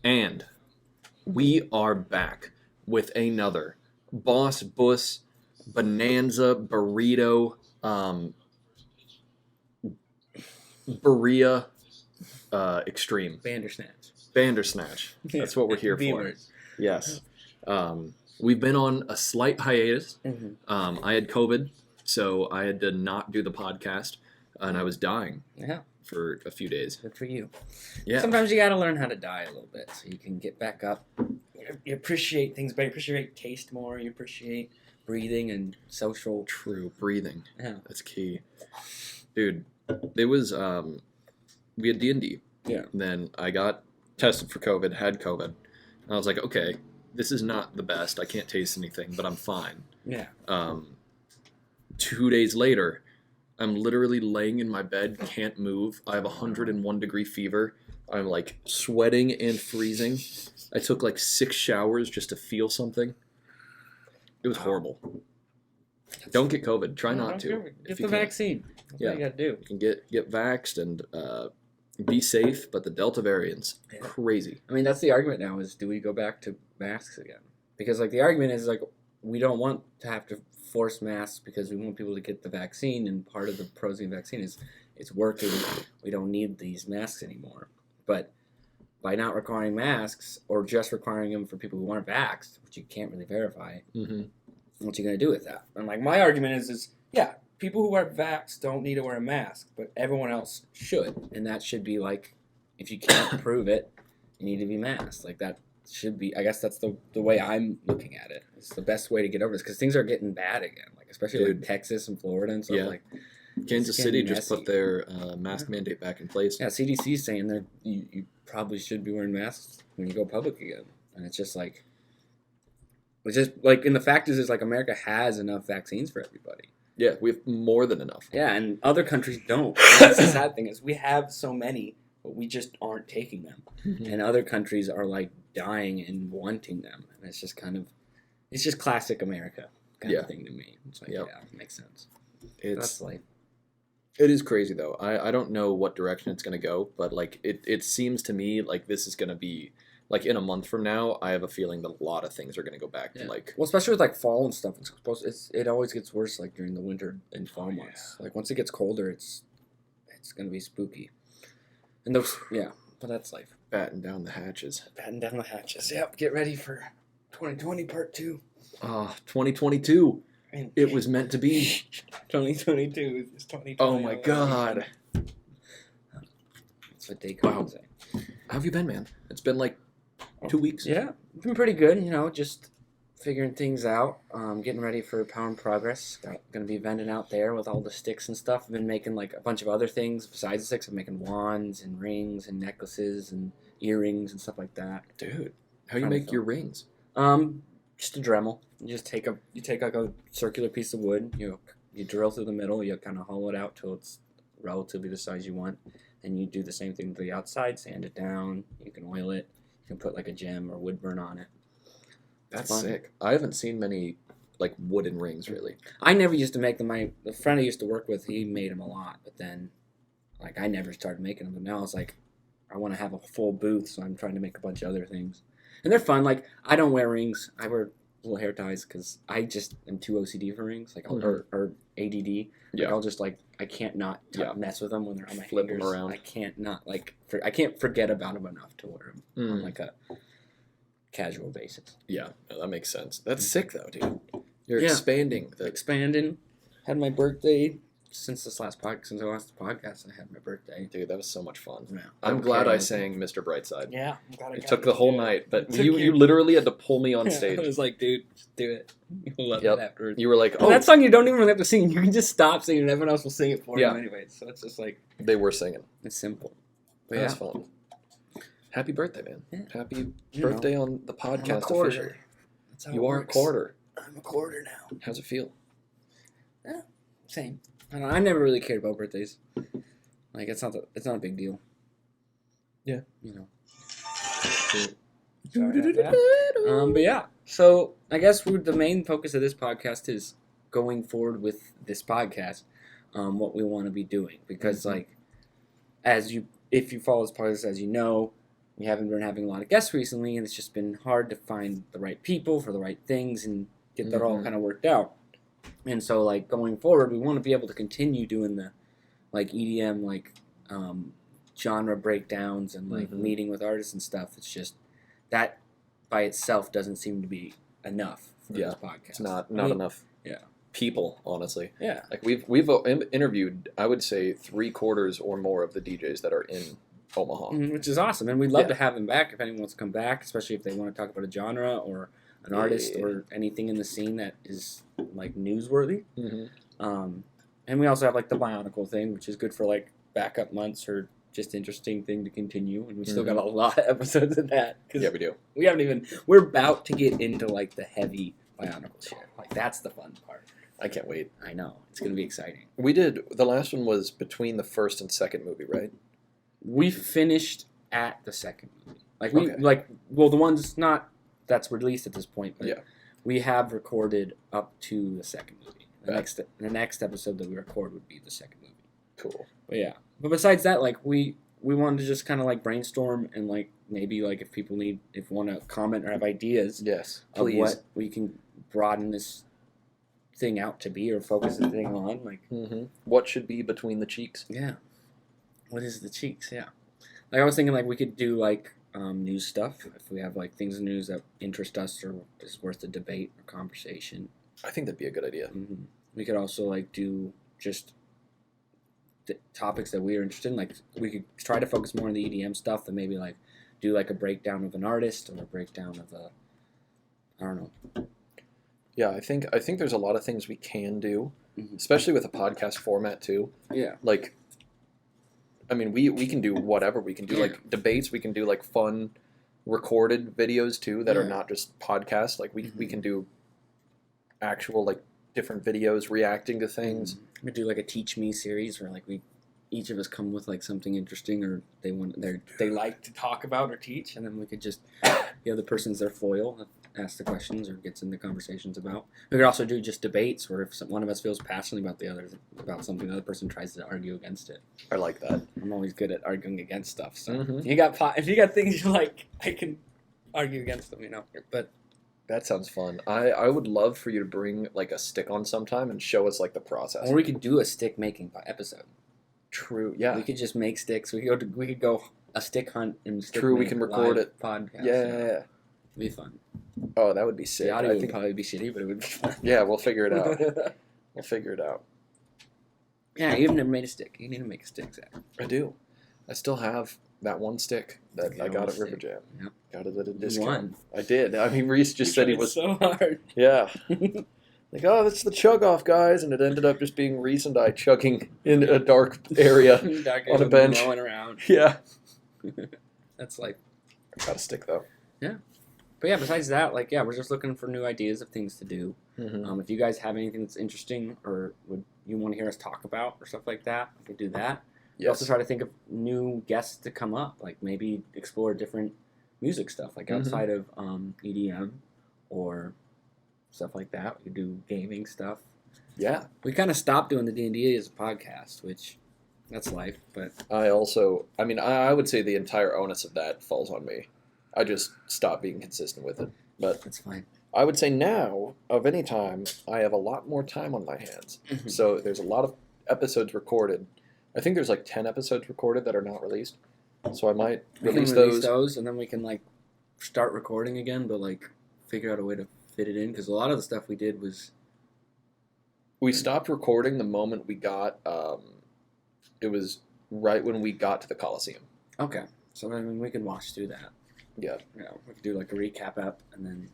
And we are back with another Boss Bus Bonanza Burrito Berea Extreme. Bandersnatch. That's what we're here for. Yes. We've been on a slight hiatus. I had COVID, so I had to not do the podcast, and I was dying for a few days. Good for you. Yeah. Sometimes you got to learn how to die a little bit so you can get back up. You appreciate things better. You appreciate taste more. You appreciate breathing and social. True. Breathing. Yeah. That's key. Dude, it was, we had D&D. Yeah. Then I got tested for COVID, had COVID. And I was like, okay, this is not the best. I can't taste anything, but I'm fine. Yeah. 2 days later, I'm literally laying in my bed, can't move. I have 101 degree fever. I'm like sweating and freezing. I took like 6 showers just to feel something. It was horrible. Don't get COVID. Try not to. Get the vaccine. That's what you got to do. You can get vaxxed and be safe, but the Delta variant's crazy. I mean, that's the argument now is do we go back to masks again? Because like the argument is like we don't want to have to force masks because we want people to get the vaccine, and part of the pros of the vaccine is it's working. We don't need these masks anymore. But by not requiring masks or just requiring them for people who aren't vaxxed, which you can't really verify, what you going to do with that? And like my argument is yeah, people who are vaxxed don't need to wear a mask, but everyone else should. And that should be like, if you can't prove it, you need to be masked. Like that should be, I guess that's the way I'm looking at it. It's the best way to get over this because things are getting bad again. Like especially like Texas and Florida and stuff like Kansas City just put their mask mandate back in place. Yeah, CDC's saying that you probably should be wearing masks when you go public again. And it's just like, and the fact is like America has enough vaccines for everybody. Yeah, we have more than enough. Yeah, and other countries don't. And that's the sad thing is we have so many, but we just aren't taking them. And other countries are like dying and wanting them. And it's just it's just classic America kind of thing to me. It's like, yeah, it makes sense. That's life. It is crazy though. I don't know what direction it's going to go, but like it seems to me like this is going to be like in a month from now. I have a feeling that a lot of things are going to go back to like especially with like fall and stuff. It always gets worse like during the winter and fall months. Like once it gets colder, it's going to be spooky. And those but that's life. Batten down the hatches. Yep. Get ready for 2020 part 2. 2022. It was meant to be. 2022 is 2020. Oh my god. That's what they call it. How have you been, man? It's been like 2 weeks. Yeah, it's been pretty good. Just figuring things out. Getting ready for Power and Progress. Gonna be vending out there with all the sticks and stuff. I've been making like a bunch of other things besides the sticks. I'm making wands and rings and necklaces and earrings and stuff like that. Dude, how do you make your rings? Just a Dremel. You take like a circular piece of wood. You drill through the middle. You kind of hollow it out till it's relatively the size you want. And you do the same thing to the outside. Sand it down. You can oil it. You can put like a gem or wood burn on it. That's sick. I haven't seen many like wooden rings really. I never used to make them. The friend I used to work with, he made them a lot. But then, like, I never started making them. But now it's like, I want to have a full booth, so I'm trying to make a bunch of other things. And they're fun. Like, I don't wear rings. I wear little hair ties because I just am too OCD for rings, like or ADD. Like, I'll just like I can't not mess with them when they're on my flip fingers. them around. I can't not like I can't forget about them enough to wear them on like a casual basis. Yeah, that makes sense. That's sick though, dude. You're expanding. Expanding. Had my birthday since the last podcast. I had my birthday. Dude, that was so much fun. Yeah. I'm glad I sang Mr. Brightside. Yeah, I'm glad it took the whole night, but you literally had to pull me on stage. I was like, dude, just do it. You'll love it afterwards. You were like, oh. And that song you don't even really have to sing. You can just stop singing and everyone else will sing it for you anyways. So it's just like... They were singing. It's simple. But that's fun. Happy birthday, man. Yeah. Happy birthday on the podcast. I'm a quarter. You are a quarter. I'm a quarter now. How's it feel? Yeah, same. I never really cared about birthdays. Like it's not a big deal. Yeah. But yeah. So I guess the main focus of this podcast is going forward with this podcast, what we want to be doing because like if you follow this podcast, as you know, we haven't been having a lot of guests recently, and it's just been hard to find the right people for the right things and get that all kind of worked out. And so, like, going forward, we want to be able to continue doing the, like, EDM, like, genre breakdowns and, like, meeting with artists and stuff. It's just, that by itself doesn't seem to be enough for this podcast. It's not enough. Yeah. People, honestly. Yeah. Like, we've interviewed, I would say, 3/4 or more of the DJs that are in Omaha. Which is awesome, and we'd love to have them back if anyone wants to come back, especially if they want to talk about a genre or an artist or anything in the scene that is, like, newsworthy. And we also have, like, the Bionicle thing, which is good for, like, backup months or just interesting thing to continue, and we still got a lot of episodes of that. Yeah, we do. We haven't even, we're about to get into, like, the heavy Bionicle shit. Like, that's the fun part. I can't wait. I know. It's going to be exciting. We did, the last one was between the first and second movie, right? We finished at the second movie. Like, the one's not, that's released at this point, but we have recorded up to the second movie. The next episode that we record would be the second movie. Cool. But yeah. But besides that, like, we wanted to just kind of, like, brainstorm and, like, maybe, like, if people want to comment or have ideas Yes, of please. what we can broaden this thing out to be or focus the thing on, like, what should be between the cheeks? Yeah. What is the cheeks? Yeah. Like, I was thinking, like, we could do, like, news stuff if we have, like, things in the news that interest us or is worth a debate or conversation. I think that'd be a good idea. We could also, like, do just the topics that we are interested in. Like, we could try to focus more on the EDM stuff and maybe, like, do, like, a breakdown of an artist or a breakdown of a, I don't know. Yeah, I think there's a lot of things we can do, especially with a podcast format too. Yeah. Like, I mean, we can do whatever. We can do, like, debates. We can do, like, fun recorded videos too that are not just podcasts. Like, we can do actual, like, different videos reacting to things. We could do, like, a Teach Me series where, like, each of us come with, like, something interesting or they like to talk about or teach, and then we could just, the other person's their foil, ask the questions or gets into conversations about. We could also do just debates where if one of us feels passionately about something, the other person tries to argue against it. I like that. I'm always good at arguing against stuff. So if you got things you like, I can argue against them, you know. But that sounds fun. I would love for you to bring, like, a stick on sometime and show us, like, the process. Or we could do a stick making episode. True. Yeah. We could just make sticks. We could go a stick hunt and stick. True. We can record it. Podcast. Yeah. It'd be fun. Oh, that would be sick. The audio would probably be shitty, but it would be fun. Yeah, we'll figure it out. We'll figure it out. Yeah, you've never made a stick. You need to make a stick, Zach. I do. I still have that one stick that I got at River Jam. Yep. Got it at a discount. Won. I did. I mean, Reese just said he was so hard. Yeah. Like, oh, that's the chug off, guys, and it ended up just being Reese and I chugging in a dark area on a bench. Rolling around. Yeah. That's like. Got a stick though. Yeah. But yeah, besides that, like, yeah, we're just looking for new ideas of things to do. If you guys have anything that's interesting or would you want to hear us talk about or stuff like that, we could do that. Yes. Also try to think of new guests to come up, like maybe explore different music stuff, like outside of EDM or stuff like that. We could do gaming stuff. Yeah. We kind of stopped doing the D&D as a podcast, which that's life, but... I would say the entire onus of that falls on me. I just stopped being consistent with it. But that's fine. I would say now, of any time, I have a lot more time on my hands. So there's a lot of episodes recorded. I think there's like 10 episodes recorded that are not released. So I might release those. And then we can, like, start recording again, but, like, figure out a way to fit it in. Because a lot of the stuff we did was... We stopped recording the moment we got... it was right when we got to the Coliseum. Okay. So, I mean, we can watch through that. Yeah. You know, we could do, like, a recap app and then...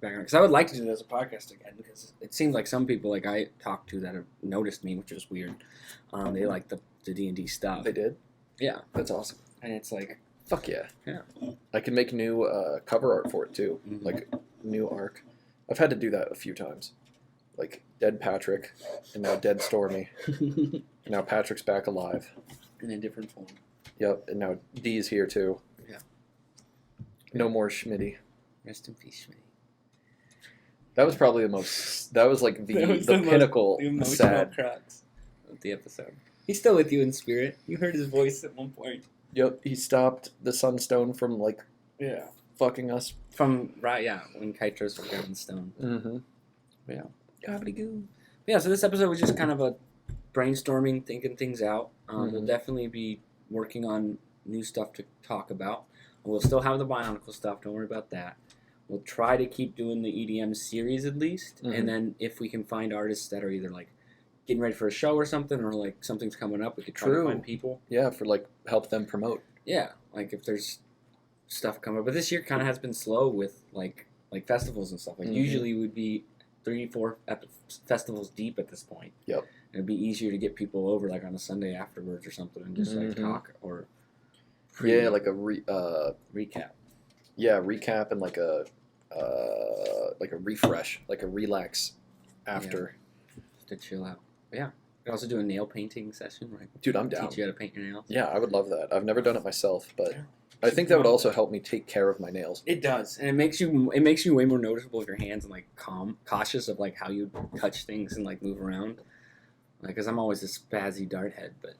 back on. Because I would like to do that as a podcast again, because it seems like some people, like, I talked to that have noticed me, which is weird. They like the D&D stuff. They did? Yeah. That's awesome. And it's like... Fuck yeah. Yeah. I can make new cover art for it, too. Like, new arc. I've had to do that a few times. Like, Dead Patrick, and now Dead Stormy. And now Patrick's back alive. In a different form. Yep, and now Dee's here, too. Yeah. No more Schmitty. Rest in peace, Schmitty. That was probably the most... That was, like, the pinnacle most sad. crux of the episode. He's still with you in spirit. You heard his voice at one point. Yep, he stopped the Sunstone from like Yeah. fucking us. From when Kytros was grabbing stone. Mm-hmm. Yeah. Gobbledygoo. Yeah, so this episode was just kind of a brainstorming, thinking things out. We'll Mhm. definitely be working on new stuff to talk about. We'll still have the Bionicle stuff. Don't worry about that. We'll try to keep doing the EDM series at least, Mhm. and then if we can find artists that are either like getting ready for a show or something, or like something's coming up, we could try True. to find people. Yeah, for like help them promote. Yeah, like if there's stuff coming up. But this year kind of has been slow with like festivals and stuff. Like Mhm. usually we'd be 3-4 festivals deep at this point. Yep. It'd be easier to get people over like on a Sunday afterwards or something and just like Mhm. talk or Yeah, like a recap. recap and like a refresh, like a relax after. To chill out. But yeah. We could also do a nail painting session, right? Dude, I'm down. Teach you how to paint your nails. Yeah, I would love that. I've never done it myself, but Yeah. I think that would also help me take care of my nails. It does, and it makes you way more noticeable with your hands and like cautious of like how you touch things and like move around. Like, cause I'm always a spazzy dart head, but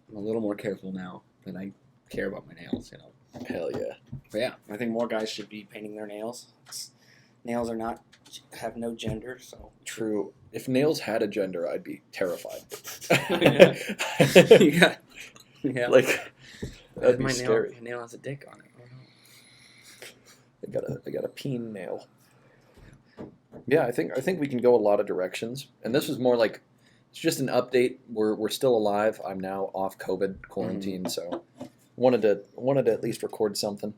I'm a little more careful now that I care about my nails, you know. Hell yeah. But yeah, I think more guys should be painting their nails. Nails have no gender, so True. If nails had a gender, I'd be terrified. yeah, yeah. Like, that'd be my scary. nail has a dick on it. Oh, no. I got a peen nail. Yeah, I think we can go a lot of directions, and this was more like it's just an update. We're still alive. I'm now off COVID quarantine, so wanted to at least record something,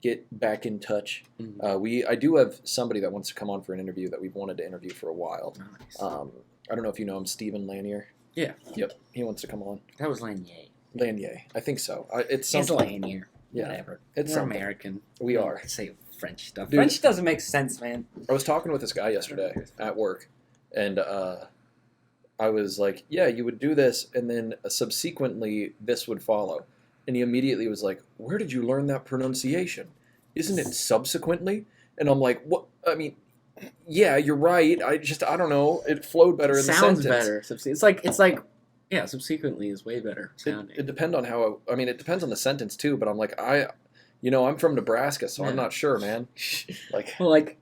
get back in touch. Mhm. I do have somebody that wants to come on for an interview that we've wanted to interview for a while. Nice. I don't know if you know him, Stephen Lanier. Yeah. Yep, he wants to come on. That was Lanier. Lanier, I think so. It's It's something. Lanier. Yeah, Whatever. it's We're something. American. We are. Say French stuff. Dude. French doesn't make sense, man. I was talking with this guy yesterday at work, and I was like, "Yeah, you would do this, and then subsequently this would follow." And he immediately was like, "Where did you learn that pronunciation? Isn't it subsequently?" And I'm like, "What? I mean, yeah, you're right. I don't know. It flowed better in Sounds the sentence." better. It's like yeah. Subsequently is way better sounding. It depends on how. I mean, it depends on the sentence too. But I'm like, I'm from Nebraska, so I'm Yeah. not sure, man. Like, Well, like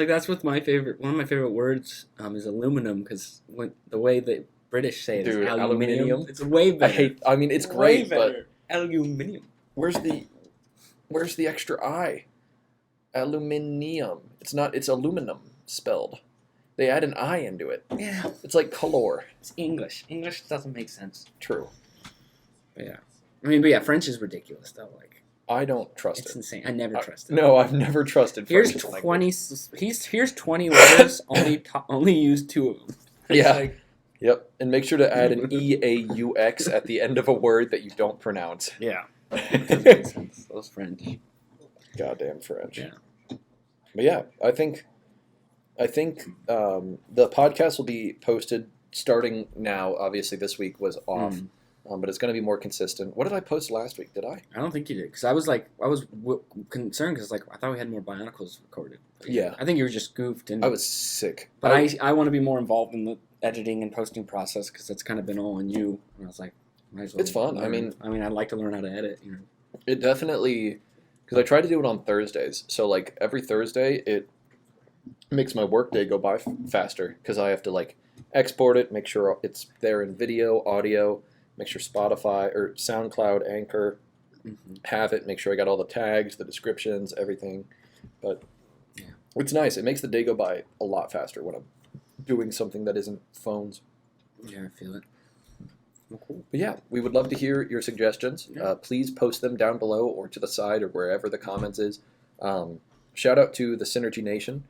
that's what one of my favorite words is aluminum because the way the British say it is Dude, aluminium. aluminium? It's way better. I mean, it's Way great, but better. Aluminium. where's the extra I? Aluminium. It's not. It's aluminum spelled. They add an I into it. Yeah, It's like color. it's English. English doesn't make sense. True. But yeah, but yeah, French is ridiculous though. Like I don't trust it's it. insane. I never trusted. No, I've never trusted Here's French language. 20. Here's 20 letters. only use 2 of them. It's Yeah. like, Yep, and make sure to add an EAUX at the end of a word that you don't pronounce. yeah. It doesn't make sense. Those French. Goddamn French. Yeah. But yeah, I think the podcast will be posted starting now. Obviously, this week was off, but it's going to be more consistent. What did I post last week? Did I? I don't think you did because I was concerned because like I thought we had more Bionicles recorded. But Yeah. I think you were just goofed and. I was sick. But I want to be more involved in the editing and posting process because that's kind of been all on you. And I was like, might as well. It's fun. learn. I mean, I'd like to learn how to edit. You know. It definitely, because I try to do it on Thursdays. So like every Thursday, it makes my workday go by faster because I have to like export it, make sure it's there in video, audio, make sure Spotify or SoundCloud, Anchor have it, make sure I got all the tags, the descriptions, everything. But Yeah. it's nice. It makes the day go by a lot faster when I'm doing something that isn't phones. Yeah, I feel it. Well, cool. But yeah, we would love to hear your suggestions. Yeah. Please post them down below or to the side or wherever the comments is. Shout out to the Synergy Nation,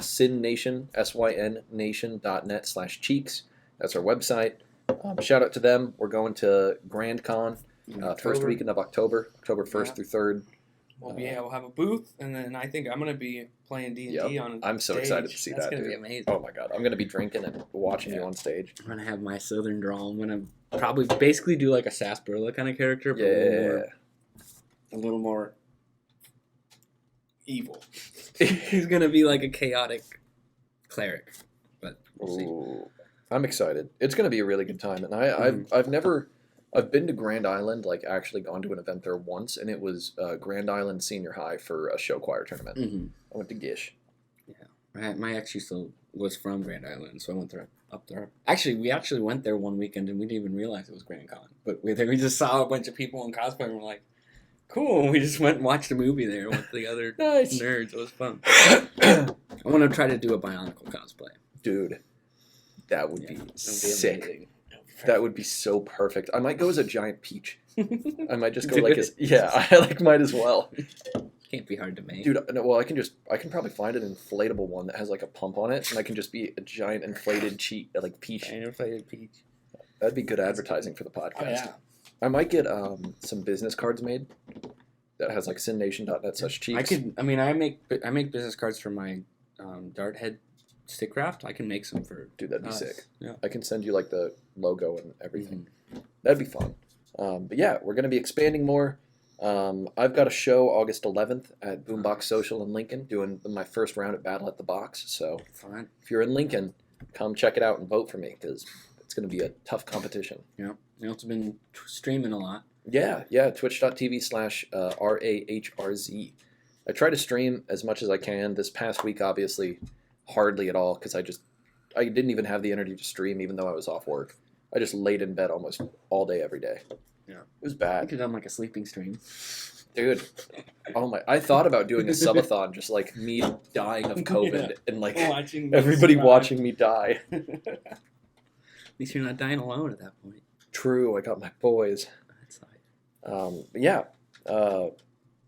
Syn Nation, synnation.net/cheeks. That's our website. Shout out to them. We're going to Grand Con first weekend of October 1st Yeah. through 3rd. we'll have a booth, and then I think I'm gonna be playing D&D on. I'm so stage. excited to see That's that, gonna dude. be amazing. Oh my god, I'm gonna be drinking and watching you Yeah. on stage. I'm gonna have my Southern drawl. I'm gonna probably basically do like a sarsaparilla kind of character, but a little more evil. He's gonna be like a chaotic cleric, but we'll see. Ooh, I'm excited. It's gonna be a really good time, and I've never I've been to Grand Island, like actually gone to an event there once, and it was Grand Island Senior High for a show choir tournament. Mm-hmm. I went to Gish. My ex was from Grand Island, so I went there up there. Actually, we actually went there one weekend, and we didn't even realize it was Grand Con. But we just saw a bunch of people in cosplay, and we're like, cool. And we just went and watched a movie there with the other Nice. nerds. It was fun. I want to try to do a Bionicle cosplay. Dude, that would Yeah, be that would be sick. amazing. That would be so perfect. I might go as a giant peach. I might just go Do like it. as I like might as well. Can't be hard to make. Dude, no, well I can probably find an inflatable one that has like a pump on it, and I can just be a giant inflated peach. Inflated peach. That'd be good advertising for the podcast. Oh yeah. I might get some business cards made that has like SynNation.net such cheeks. I make business cards for my Dart Head stick craft. I can make some for. Dude, that'd be us. sick. Yeah. I can send you like the logo and everything. Mhm. That'd be fun. But yeah, we're gonna be expanding more. I've got a show August 11th at Boombox Social in Lincoln, doing my first round at Battle at the Box. So Fine. if you're in Lincoln, come check it out and vote for me because it's gonna be a tough competition. Yeah. You also been streaming a lot. Yeah, twitch.tv/RAHRZ. I try to stream as much as I can. This past week, obviously, hardly at all because I didn't even have the energy to stream even though I was off work. I just laid in bed almost all day, every day. Yeah. It was I bad. could have done like a sleeping stream. Dude, oh my! I thought about doing a subathon, just like me dying of COVID and like Watching everybody watching me die. At least you're not dying alone at that point. True, I got my boys. That's nice. But yeah,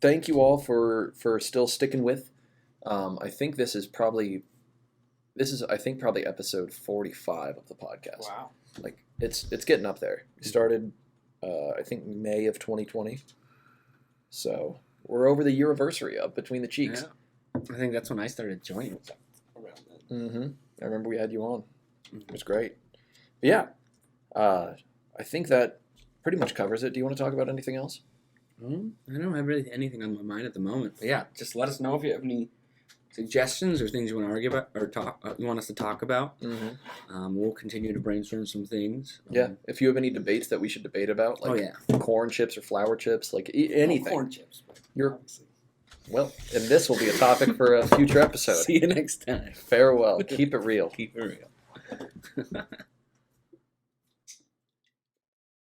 thank you all for still sticking with. I think this is probably episode 45 of the podcast. Wow. Like it's getting up there. We started, I think May of 2020. So we're over the year-anniversary of Between the Cheeks. Yeah. I think that's when I started joining. Around that. Mm-hmm. I remember we had you on. Mhm. It was great. But yeah, I think that pretty much covers it. Do you want to talk about anything else? I don't have really anything on my mind at the moment. But yeah, just let us know if you have any suggestions or things you want to argue about or you want us to talk about. Mm-hmm. We'll continue to brainstorm some things. Yeah. If you have any debates that we should debate about, like corn chips or flour chips, like anything. Corn chips. You're Obviously. well, and this will be a topic for a future episode. See you next time. Farewell. Keep it real. Keep it real.